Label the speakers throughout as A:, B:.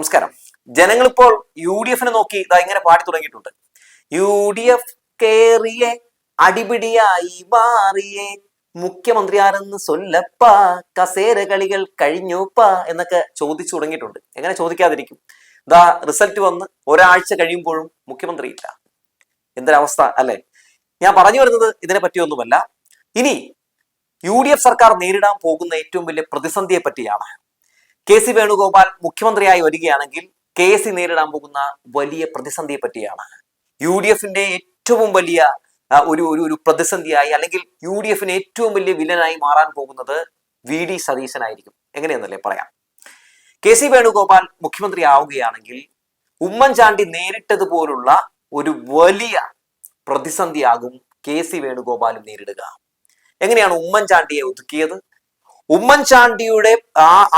A: നമസ്കാരം. ജനങ്ങളിപ്പോൾ UDF നോക്കി ഇതാ ഇങ്ങനെ പാടി തുടങ്ങിയിട്ടുണ്ട്. UDF കേറിയെ അടിപിടിയായി മാറിയേ, മുഖ്യമന്ത്രി ആരെന്ന് സൊല്ലപ്പ, കസേര കളികൾ കഴിഞ്ഞുപ്പ എന്നൊക്കെ ചോദിച്ചു തുടങ്ങിയിട്ടുണ്ട്. എങ്ങനെ ചോദിക്കാതിരിക്കും? ഇതാ റിസൾട്ട് വന്ന് ഒരാഴ്ച കഴിയുമ്പോഴും മുഖ്യമന്ത്രി ഇല്ല. എന്തൊരവസ്ഥ അല്ലെ? ഞാൻ പറഞ്ഞു വരുന്നത് ഇതിനെ പറ്റിയൊന്നുമല്ല. ഇനി UDF സർക്കാർ നേരിടാൻ പോകുന്ന ഏറ്റവും വലിയ പ്രതിസന്ധിയെ പറ്റിയാണ്. KC വേണുഗോപാൽ മുഖ്യമന്ത്രിയായി വരികയാണെങ്കിൽ KC നേരിടാൻ പോകുന്ന വലിയ പ്രതിസന്ധിയെ പറ്റിയാണ്. UDFന്റെ ഏറ്റവും വലിയ ഒരു പ്രതിസന്ധിയായി, അല്ലെങ്കിൽ UDFന് ഏറ്റവും വലിയ വില്ലനായി മാറാൻ പോകുന്നത് VD സതീശനായിരിക്കും. എങ്ങനെയെന്നല്ലേ പറയാം. KC വേണുഗോപാൽ മുഖ്യമന്ത്രി ആവുകയാണെങ്കിൽ ഉമ്മൻചാണ്ടി നേരിട്ടതുപോലുള്ള ഒരു വലിയ പ്രതിസന്ധിയാകും KC വേണുഗോപാലും നേരിടുക. എങ്ങനെയാണ് ഉമ്മൻചാണ്ടിയെ ഒതുക്കിയത്? ഉമ്മൻചാണ്ടിയുടെ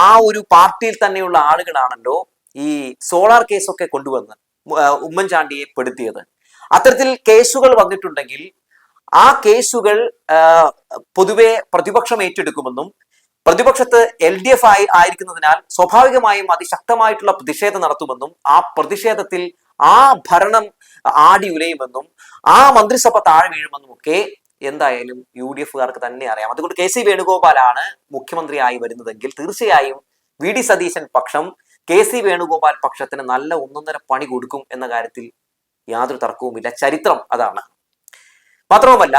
A: ആ ഒരു പാർട്ടിയിൽ തന്നെയുള്ള ആളുകളാണല്ലോ ഈ സോളാർ കേസൊക്കെ കൊണ്ടുവന്ന് ഉമ്മൻചാണ്ടിയെ പെടുത്തിയത്. അത്തരത്തിൽ കേസുകൾ വന്നിട്ടുണ്ടെങ്കിൽ ആ കേസുകൾ പൊതുവെ പ്രതിപക്ഷം ഏറ്റെടുക്കുമെന്നും, പ്രതിപക്ഷത്ത് LDF ആയിരിക്കുന്നതിനാൽ സ്വാഭാവികമായും അതിശക്തമായിട്ടുള്ള പ്രതിഷേധം നടത്തുമെന്നും, ആ പ്രതിഷേധത്തിൽ ആ ഭരണം ആടി ഉലയുമെന്നും, ആ മന്ത്രിസഭ താഴെ വീഴുമെന്നും ഒക്കെ എന്തായാലും UDFകാർക്ക് തന്നെ അറിയാം. അതുകൊണ്ട് KC വേണുഗോപാലാണ് മുഖ്യമന്ത്രിയായി വരുന്നതെങ്കിൽ തീർച്ചയായും VD സതീശൻ പക്ഷം KC വേണുഗോപാൽ പക്ഷത്തിന് നല്ല ഒന്നൊന്നര പണി കൊടുക്കും എന്ന കാര്യത്തിൽ യാതൊരു തർക്കവുമില്ല. ചരിത്രം അതാണ്. മാത്രവുമല്ല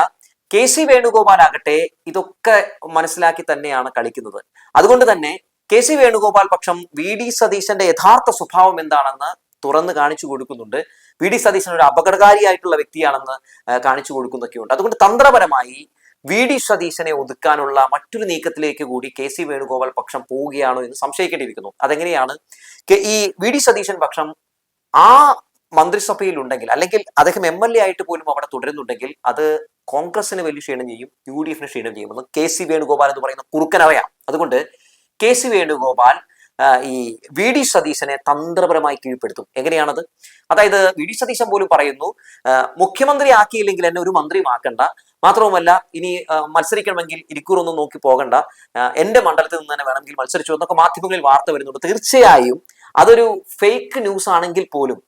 A: KC വേണുഗോപാൽ ആകട്ടെ ഇതൊക്കെ മനസ്സിലാക്കി തന്നെയാണ് കളിക്കുന്നത്. അതുകൊണ്ട് തന്നെ KC വേണുഗോപാൽ പക്ഷം VD സതീശന്റെ യഥാർത്ഥ സ്വഭാവം എന്താണെന്ന് തുറന്ന് കാണിച്ചു കൊടുക്കുന്നുണ്ട്. VD സതീശൻ ഒരു അപകടകാരിയായിട്ടുള്ള വ്യക്തിയാണെന്ന് കാണിച്ചു കൊടുക്കുന്നൊക്കെയുണ്ട്. അതുകൊണ്ട് തന്ത്രപരമായി VD സതീശനെ ഒതുക്കാനുള്ള മറ്റൊരു നീക്കത്തിലേക്ക് കൂടി KC വേണുഗോപാൽ പക്ഷം പോവുകയാണോ എന്ന് സംശയിക്കേണ്ടിയിരിക്കുന്നു. അതെങ്ങനെയാണ്? ഈ VD സതീശൻ പക്ഷം ആ മന്ത്രിസഭയിൽ ഉണ്ടെങ്കിൽ, അല്ലെങ്കിൽ അദ്ദേഹം MLA ആയിട്ട് പോലും അവിടെ തുടരുന്നുണ്ടെങ്കിൽ അത് കോൺഗ്രസിന് വലിയ ക്ഷീണം ചെയ്യും, UDFന് ക്ഷീണം ചെയ്യുമെന്ന് KC വേണുഗോപാൽ എന്ന് പറയുന്ന കുറുക്കനറിയാം. അതുകൊണ്ട് KC വേണുഗോപാൽ ഈ VD സതീശനെ തന്ത്രപരമായി കീഴ്പ്പെടുത്തും. എങ്ങനെയാണത്? അതായത് VD സതീശൻ പോലും പറയുന്നു, മുഖ്യമന്ത്രി ആക്കിയില്ലെങ്കിൽ എന്നെ ഒരു മന്ത്രിയുമാക്കണ്ട, മാത്രവുമല്ല ഇനി മത്സരിക്കണമെങ്കിൽ ഇരിക്കൂറൊന്നും നോക്കി പോകണ്ട, എന്റെ മണ്ഡലത്തിൽ നിന്ന് തന്നെ വേണമെങ്കിൽ മത്സരിച്ചു എന്നൊക്കെ മാധ്യമങ്ങളിൽ വാർത്ത വരുന്നുണ്ട്. തീർച്ചയായും അതൊരു ഫേക്ക് ന്യൂസ് ആണെങ്കിൽ പോലും,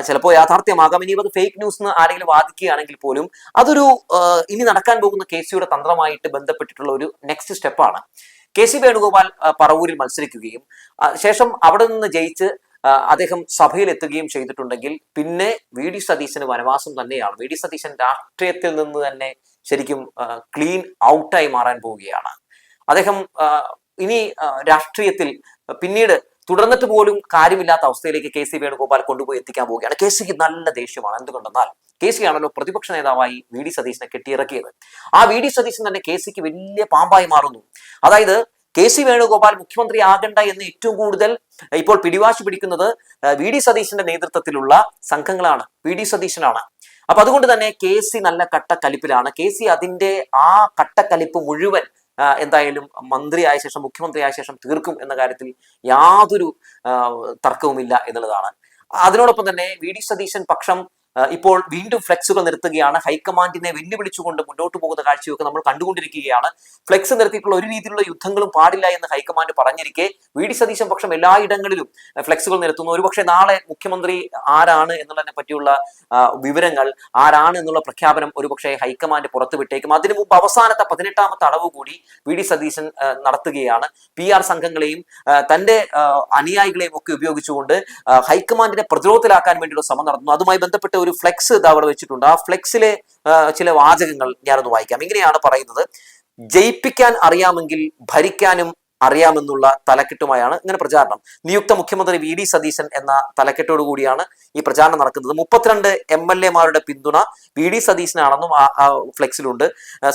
A: ചിലപ്പോൾ യാഥാർത്ഥ്യമാകാം, ഇനി അത് ഫേക്ക് ന്യൂസ് എന്ന് ആരെങ്കിലും വാദിക്കുകയാണെങ്കിൽ പോലും അതൊരു ഇനി നടക്കാൻ പോകുന്ന KCയുടെ തന്ത്രമായിട്ട് ബന്ധപ്പെട്ടിട്ടുള്ള ഒരു നെക്സ്റ്റ് സ്റ്റെപ്പാണ്. KC വേണുഗോപാൽ പറവൂരിൽ മത്സരിക്കുകയും ശേഷം അവിടെ നിന്ന് ജയിച്ച് അദ്ദേഹം സഭയിൽ എത്തുകയും ചെയ്തിട്ടുണ്ടെങ്കിൽ പിന്നെ VD സതീശന് വനവാസം തന്നെയാണ്. VD സതീശൻ രാഷ്ട്രീയത്തിൽ നിന്ന് തന്നെ ശരിക്കും ക്ലീൻ ഔട്ടായി മാറാൻ പോവുകയാണ്. അദ്ദേഹം ഇനി രാഷ്ട്രീയത്തിൽ പിന്നീട് തുടർന്നിട്ട് പോലും കാര്യമില്ലാത്ത അവസ്ഥയിലേക്ക് KC വേണുഗോപാൽ കൊണ്ടുപോയി എത്തിക്കാൻ പോവുകയാണ്. KCക്ക് നല്ല ദേഷ്യമാണ്. എന്തുകൊണ്ടെന്നാൽ KC ആണല്ലോ പ്രതിപക്ഷ നേതാവായി VD സതീശനെ കെട്ടിയിറക്കിയത്. ആ VD സതീശൻ തന്നെ KCക്ക് വലിയ പാമ്പായി മാറുന്നു. അതായത് KC വേണുഗോപാൽ മുഖ്യമന്ത്രി ആകണ്ട എന്ന് ഏറ്റവും കൂടുതൽ ഇപ്പോൾ പിടിവാശി പിടിക്കുന്നത് VD സതീശന്റെ നേതൃത്വത്തിലുള്ള സംഘങ്ങളാണ്, VD സതീശനാണ്. അപ്പൊ അതുകൊണ്ട് തന്നെ KC നല്ല കട്ടക്കലിപ്പിലാണ്. KC അതിന്റെ ആ കട്ടക്കലിപ്പ് മുഴുവൻ എന്തായാലും മന്ത്രിയായ ശേഷം, മുഖ്യമന്ത്രിയായ ശേഷം തീർക്കും എന്ന കാര്യത്തിൽ യാതൊരു തർക്കവുമില്ല എന്നുള്ളതാണ്. അതിനോടൊപ്പം തന്നെ VD സതീശൻ പക്ഷം ഇപ്പോൾ വീണ്ടും ഫ്ലെക്സുകൾ നിർത്തുകയാണ്. ഹൈക്കമാൻഡിനെ വെല്ലുവിളിച്ചുകൊണ്ട് മുന്നോട്ട് പോകുന്ന കാഴ്ചയൊക്കെ നമ്മൾ കണ്ടുകൊണ്ടിരിക്കുകയാണ്. ഫ്ലെക്സ് നിർത്തിയിട്ടുള്ള ഒരു രീതിയിലുള്ള യുദ്ധങ്ങളും പാടില്ല എന്ന് ഹൈക്കമാൻഡ് പറഞ്ഞിരിക്കെ VD സതീശൻ പക്ഷം എല്ലായിടങ്ങളിലും ഫ്ലെക്സുകൾ നിർത്തുന്നു. ഒരുപക്ഷെ നാളെ മുഖ്യമന്ത്രി ആരാണ് എന്നുള്ളതിനെ പറ്റിയുള്ള വിവരങ്ങൾ, ആരാണ് എന്നുള്ള പ്രഖ്യാപനം ഒരുപക്ഷെ ഹൈക്കമാൻഡ് പുറത്തുവിട്ടേക്കും. അതിനു മുമ്പ് അവസാനത്തെ 18ാമത്തെ അടവ് കൂടി VD സതീശൻ നടത്തുകയാണ്. PR സംഘങ്ങളെയും തന്റെ അനുയായികളെയും ഒക്കെ ഉപയോഗിച്ചുകൊണ്ട് ഹൈക്കമാൻഡിനെ പ്രതിരോധത്തിലാക്കാൻ വേണ്ടിയുള്ള ശ്രമം നടത്തുന്നു. അതുമായി ബന്ധപ്പെട്ട ഒരു ഫ്ലെക്സ് ഇത് അവിടെ വെച്ചിട്ടുണ്ട്. ആ ഫ്ലെക്സിലെ ചില വാചകങ്ങൾ ഞാനൊന്ന് വായിക്കാം. ഇങ്ങനെയാണ് പറയുന്നത്: ജയിപ്പിക്കാൻ അറിയാമെങ്കിൽ ഭരിക്കാനും അറിയാമെന്നുള്ള തലക്കെട്ടുമായാണ് ഇങ്ങനെ പ്രചാരണം. നിയുക്ത മുഖ്യമന്ത്രി VD സതീശൻ എന്ന തലക്കെട്ടോടു കൂടിയാണ് ഈ പ്രചാരണം നടക്കുന്നത്. 32 MLA പിന്തുണ VD സതീശനാണെന്നും ആ ഫ്ലെക്സിലുണ്ട്.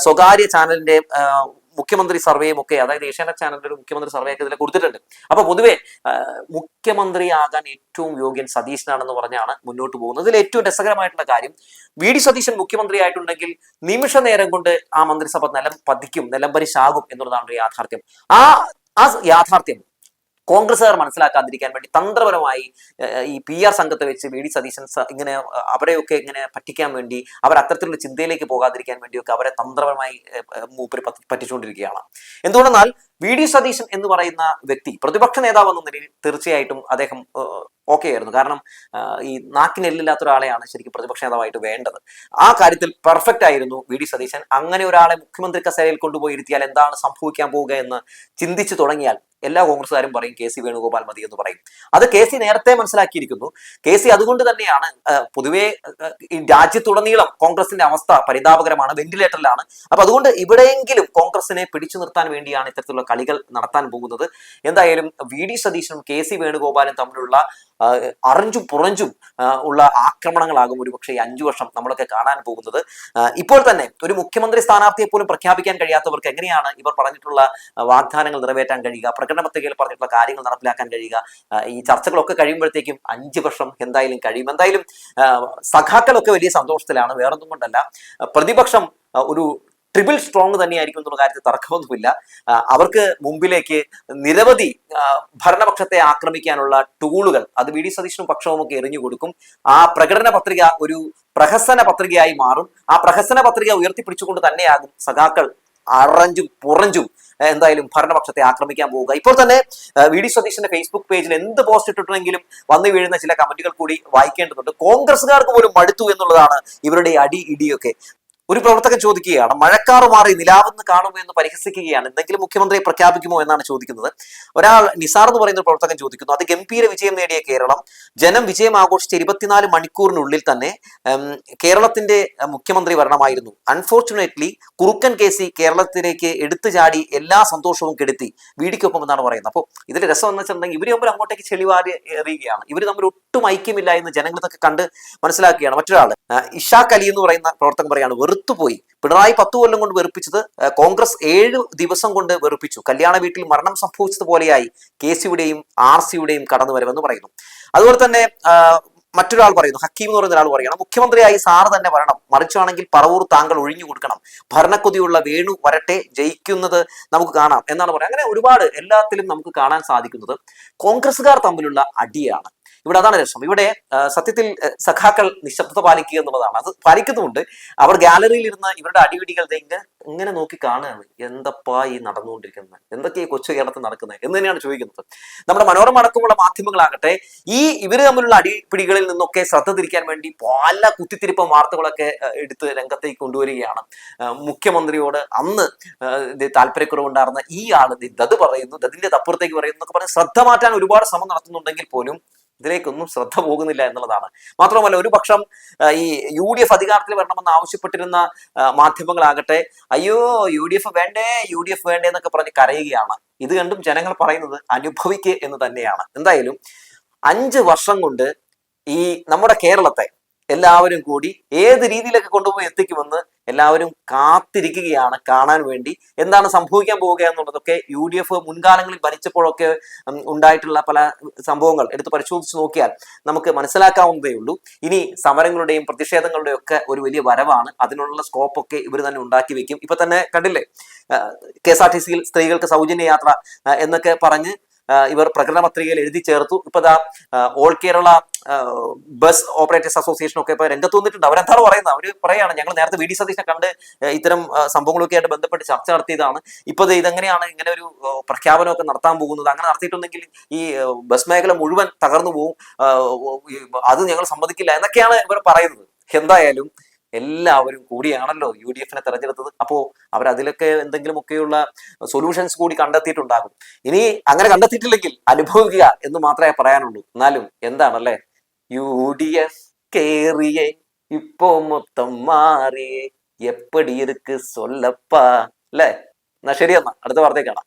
A: സ്വകാര്യ ചാനലിന്റെ മുഖ്യമന്ത്രി സർവേയും ഒക്കെ, അതായത് ഏഷ്യാനെറ്റ് ചാനലിന്റെ ഒരു മുഖ്യമന്ത്രി സർവേ ഒക്കെ ഇതിൽ കൊടുത്തിട്ടുണ്ട്. അപ്പൊ പൊതുവെ മുഖ്യമന്ത്രിയാകാൻ ഏറ്റവും യോഗ്യൻ സതീശനാണെന്ന് പറഞ്ഞാണ് മുന്നോട്ട് പോകുന്നത്. ഇതിൽ ഏറ്റവും രസകരമായിട്ടുള്ള കാര്യം, VD സതീശൻ മുഖ്യമന്ത്രി ആയിട്ടുണ്ടെങ്കിൽ നിമിഷ നേരം കൊണ്ട് ആ മന്ത്രിസഭ നിലം പതിക്കും, നിലംപരിശാകും എന്നുള്ളതാണ് ഒരു യാഥാർത്ഥ്യം. ആ യാഥാർത്ഥ്യം കോൺഗ്രസ്സുകാർ മനസ്സിലാക്കാതിരിക്കാൻ വേണ്ടി തന്ത്രപരമായി ഈ PR സംഘത്തെ വെച്ച് VD സതീശൻ ഇങ്ങനെ അവരെയൊക്കെ ഇങ്ങനെ പറ്റിക്കാൻ വേണ്ടി, അവർ അത്തരത്തിലുള്ള ചിന്തയിലേക്ക് പോകാതിരിക്കാൻ വേണ്ടിയൊക്കെ അവരെ തന്ത്രപരമായി മൂപ്പര് പറ്റിച്ചുകൊണ്ടിരിക്കുകയാണ്. എന്തുകൊണ്ടെന്നാൽ VD സതീശൻ എന്ന് പറയുന്ന വ്യക്തി പ്രതിപക്ഷ നേതാവ് എന്ന നിലയിൽ തീർച്ചയായിട്ടും അദ്ദേഹം ഓക്കെ ആയിരുന്നു. കാരണം ഈ നാക്കിനെല്ലില്ലാത്ത ഒരാളെയാണ് ശരിക്കും പ്രതിപക്ഷ നേതാവായിട്ട് വേണ്ടത്. ആ കാര്യത്തിൽ പെർഫെക്റ്റ് ആയിരുന്നു VD സതീശൻ. അങ്ങനെ ഒരാളെ മുഖ്യമന്ത്രി കസേരയിൽ കൊണ്ടുപോയി ഇരുത്തിയാൽ എന്താണ് സംഭവിക്കാൻ പോവുക എന്ന് ചിന്തിച്ചു തുടങ്ങിയാൽ എല്ലാ കോൺഗ്രസ്സുകാരും പറയും KC വേണുഗോപാൽ മതി എന്ന് പറയും. അത് KC നേരത്തെ മനസ്സിലാക്കിയിരിക്കുന്നു. KC അതുകൊണ്ട് തന്നെയാണ് പൊതുവെ ഈ രാജ്യത്തുടനീളം കോൺഗ്രസിന്റെ അവസ്ഥ പരിതാപകരമാണ്, വെന്റിലേറ്ററിലാണ്. അപ്പൊ അതുകൊണ്ട് ഇവിടെയെങ്കിലും കോൺഗ്രസിനെ പിടിച്ചു നിർത്താൻ വേണ്ടിയാണ് ഇത്തരത്തിലുള്ള കളികൾ നടത്താൻ പോകുന്നത്. എന്തായാലും VD സതീശനും KC വേണുഗോപാലും തമ്മിലുള്ള അറിഞ്ചും പുറഞ്ചും ഉള്ള ആക്രമണങ്ങളാകും ഒരുപക്ഷെ 5 വർഷം നമ്മളൊക്കെ കാണാൻ പോകുന്നത്. ഇപ്പോൾ തന്നെ ഒരു മുഖ്യമന്ത്രി സ്ഥാനാർത്ഥിയെ പോലും പ്രഖ്യാപിക്കാൻ കഴിയാത്തവർക്ക് എങ്ങനെയാണ് ഇവർ പറഞ്ഞിട്ടുള്ള വാഗ്ദാനങ്ങൾ നിറവേറ്റാൻ കഴിയുക, പ്രകടന പത്രികയിൽ പറഞ്ഞിട്ടുള്ള കാര്യങ്ങൾ നടപ്പിലാക്കാൻ കഴിയുക? ഈ ചർച്ചകളൊക്കെ കഴിയുമ്പോഴത്തേക്കും 5 വർഷം എന്തായാലും കഴിയും. എന്തായാലും സഖാക്കളൊക്കെ വലിയ സന്തോഷത്തിലാണ്, വേറൊന്നും കൊണ്ടല്ല. പ്രതിപക്ഷം ഒരു ട്രിപ്പിൾ സ്ട്രോങ് തന്നെയായിരിക്കും എന്നുള്ള കാര്യത്തിൽ തർക്കമൊന്നുമില്ല. അവർക്ക് മുമ്പിലേക്ക് നിരവധി ഭരണപക്ഷത്തെ ആക്രമിക്കാനുള്ള ടൂളുകൾ അത് VD സതീശനും പക്ഷവും ഒക്കെ എറിഞ്ഞു കൊടുക്കും. ആ പ്രകടന പത്രിക ഒരു പ്രഹസന പത്രികയായി മാറും. ആ പ്രഹസന പത്രിക ഉയർത്തിപ്പിടിച്ചുകൊണ്ട് തന്നെയാകും സഖാക്കൾ അറഞ്ചും പുറഞ്ചും എന്തായാലും ഭരണപക്ഷത്തെ ആക്രമിക്കാൻ പോവുക. ഇപ്പോൾ തന്നെ VD സതീശന്റെ ഫേസ്ബുക്ക് പേജിൽ എന്ത് പോസ്റ്റ് ഇട്ടിട്ടുണ്ടെങ്കിലും വന്നു വീഴുന്ന ചില കമന്റുകൾ കൂടി വായിക്കേണ്ടതുണ്ട്. കോൺഗ്രസ്സുകാർക്ക് പോലും മടുത്തു എന്നുള്ളതാണ് ഇവരുടെ അടി ഇടിയൊക്കെ. ഒരു പ്രവർത്തകൻ ചോദിക്കുകയാണ്, മഴക്കാറ് മാറി നിലാവെന്ന് കാണുമോ എന്ന് പരിഹസിക്കുകയാണ്, എന്തെങ്കിലും മുഖ്യമന്ത്രിയെ പ്രഖ്യാപിക്കുമോ എന്നാണ് ചോദിക്കുന്നത്. ഒരാൾ നിസാർ എന്ന് പറയുന്ന ഒരു പ്രവർത്തകൻ ചോദിക്കുന്നു, അത് ഗംഭീര വിജയം നേടിയ കേരളം, ജനം വിജയം ആഘോഷിച്ച 24 മണിക്കൂറിനുള്ളിൽ തന്നെ കേരളത്തിന്റെ മുഖ്യമന്ത്രി വരണമായിരുന്നു. അൺഫോർച്ചുനേറ്റ്ലി കുറുക്കൻ KC കേരളത്തിലേക്ക് എടുത്തു ചാടി എല്ലാ സന്തോഷവും കെടുത്തി, VDക്കൊപ്പം എന്നാണ് പറയുന്നത്. അപ്പോൾ ഇതിൽ രസം എന്ന് വെച്ചിട്ടുണ്ടെങ്കിൽ ഇവര് തമ്മിൽ അങ്ങോട്ടേക്ക് ചെളിവാരി എറിയുകയാണ്. ഇവർ തമ്മിൽ ഒട്ടും ഐക്യമില്ല എന്ന് ജനങ്ങളൊക്കെ കണ്ട് മനസ്സിലാക്കുകയാണ്. മറ്റൊരാൾ ഇഷാഖ് അലി എന്ന് പറയുന്ന പ്രവർത്തകൻ പറയാണ്, വെറുത്തുപോയി, പിണറായി 10 കൊല്ലം കൊണ്ട് വെറുപ്പിച്ചത് കോൺഗ്രസ് 7 ദിവസം കൊണ്ട് വെറുപ്പിച്ചു, കല്യാണ വീട്ടിൽ മരണം സംഭവിച്ചതുപോലെയായി KCയുടെയും RCയുടെയും കടന്നുവരവെന്ന് പറയുന്നു. അതുപോലെ തന്നെ മറ്റൊരാൾ പറയുന്നു, ഹക്കീം എന്ന് പറയുന്ന ഒരാൾ പറയണം, മുഖ്യമന്ത്രിയായി സാറ് തന്നെ വരണം, മറിച്ചാണെങ്കിൽ പറവൂർ താങ്കൾ ഒഴിഞ്ഞു കൊടുക്കണം, ഭരണക്കൊതിയുള്ള വേണു വരട്ടെ, ജയിക്കുന്നത് നമുക്ക് കാണാം എന്നാണ് പറയുന്നത്. അങ്ങനെ ഒരുപാട് എല്ലാത്തിലും നമുക്ക് കാണാൻ സാധിക്കുന്നത് കോൺഗ്രസ്സുകാർ തമ്മിലുള്ള അടിയാണ്. ഇവിടെ അതാണ് രസം. ഇവിടെ സത്യത്തിൽ സഖാക്കൾ നിശബ്ദത പാലിക്കുക എന്നുള്ളതാണ്. അത് പാലിക്കുന്നുമുണ്ട്. അവർ ഗാലറിയിൽ ഇരുന്ന് ഇവരുടെ അടിപിടികൾ ഇങ്ങനെ നോക്കി കാണുകയാണ്, എന്തപ്പാ ഈ നടന്നുകൊണ്ടിരിക്കുന്നത്, എന്തൊക്കെയാ കൊച്ചു കേരളത്തിൽ നടക്കുന്നത് എന്ന് തന്നെയാണ് ചോദിക്കുന്നത്. നമ്മുടെ മനോരമ അടക്കമുള്ള മാധ്യമങ്ങളാകട്ടെ ഈ ഇവര് തമ്മിലുള്ള അടിപിടികളിൽ നിന്നൊക്കെ ശ്രദ്ധ തിരിക്കാൻ വേണ്ടി പല കുത്തിത്തിരിപ്പ വാർത്തകളൊക്കെ എടുത്ത് രംഗത്തേക്ക് കൊണ്ടുവരികയാണ്. മുഖ്യമന്ത്രിയോട് അന്ന് താല്പര്യക്കുറവുണ്ടായിരുന്ന ഈ ആള് ദത് പറയുന്നു, ദതിന്റെ അപ്പുറത്തേക്ക് പറയുന്നു എന്നൊക്കെ പറഞ്ഞ് ശ്രദ്ധ മാറ്റാൻ ഒരുപാട് ശ്രമം നടത്തുന്നുണ്ടെങ്കിൽ പോലും ഇതിലേക്കൊന്നും ശ്രദ്ധ പോകുന്നില്ല എന്നുള്ളതാണ്. മാത്രമല്ല ഒരു പക്ഷം ഈ UDF അധികാരത്തിൽ വരണമെന്ന് ആവശ്യപ്പെട്ടിരുന്ന മാധ്യമങ്ങളാകട്ടെ അയ്യോ UDF വേണ്ടേ എന്നൊക്കെ പറഞ്ഞ് കരയുകയാണ്. ഇത് കണ്ടും ജനങ്ങൾ പറയുന്നത് അനുഭവിക്കുക എന്ന് തന്നെയാണ്. എന്തായാലും 5 വർഷം കൊണ്ട് ഈ നമ്മുടെ കേരളത്തെ എല്ലാവരും കൂടി ഏത് രീതിയിലൊക്കെ കൊണ്ടുപോയി എത്തിക്കുമെന്ന് എല്ലാവരും കാത്തിരിക്കുകയാണ് കാണാൻ വേണ്ടി. എന്താണ് സംഭവിക്കാൻ പോവുക എന്നുള്ളതൊക്കെ UDF മുൻകാലങ്ങളിൽ ഭരിച്ചപ്പോഴൊക്കെ ഉണ്ടായിട്ടുള്ള പല സംഭവങ്ങൾ എടുത്ത് പരിശോധിച്ച് നോക്കിയാൽ നമുക്ക് മനസ്സിലാക്കാവുന്നതേ ഉള്ളൂ. ഇനി സമരങ്ങളുടെയും പ്രതിഷേധങ്ങളുടെയും ഒക്കെ ഒരു വലിയ വരവാണ്. അതിനുള്ള സ്കോപ്പൊക്കെ ഇവർ തന്നെ ഉണ്ടാക്കി വെക്കും. ഇപ്പൊ തന്നെ കണ്ടില്ലേ, KSRTCയിൽ സ്ത്രീകൾക്ക് സൗജന്യ യാത്ര എന്നൊക്കെ പറഞ്ഞ് ഇവർ പ്രകടന പത്രികയിൽ എഴുതി ചേർത്തു. ഇപ്പൊ all Kerala bus operators association ഒക്കെ ഇപ്പൊ രംഗത്ത് വന്നിട്ടുണ്ട്. അവരെന്താണ് പറയുന്നത്? അവര് പറയാണ്, ഞങ്ങൾ നേരത്തെ VD സതീശനെ കണ്ട് ഇത്തരം സംഭവങ്ങളൊക്കെ ആയിട്ട് ബന്ധപ്പെട്ട് ചർച്ച നടത്തിയതാണ്. ഇപ്പൊ ഇതെങ്ങനെയാണ് ഇങ്ങനെ ഒരു പ്രഖ്യാപനമൊക്കെ നടത്താൻ പോകുന്നത്? അങ്ങനെ നടത്തിയിട്ടുണ്ടെങ്കിൽ ഈ ബസ് മേഖല മുഴുവൻ തകർന്നു പോകും, അത് ഞങ്ങൾ സമ്മതിക്കില്ല എന്നൊക്കെയാണ് ഇവർ പറയുന്നത്. എന്തായാലും എല്ലാവരും കൂടിയാണല്ലോ UDFനെ തെരഞ്ഞെടുത്തത്. അപ്പോ അവരതിലൊക്കെ എന്തെങ്കിലുമൊക്കെയുള്ള സൊല്യൂഷൻസ് കൂടി കണ്ടെത്തിയിട്ടുണ്ടാകും. ഇനി അങ്ങനെ കണ്ടെത്തിയിട്ടില്ലെങ്കിൽ അനുഭവിക്കുക എന്ന് മാത്രമേ പറയാനുള്ളൂ. എന്നാലും എന്താണല്ലേ, UDF കേറിയേ ഇപ്പോ മൊത്തം മാറിയേ എപ്പടി ഇருக்கு சொல்லப்பா അല്ലേ? എന്നാ ശരിയെന്നാ, അടുത്ത വാർത്തയിൽ കാണാം.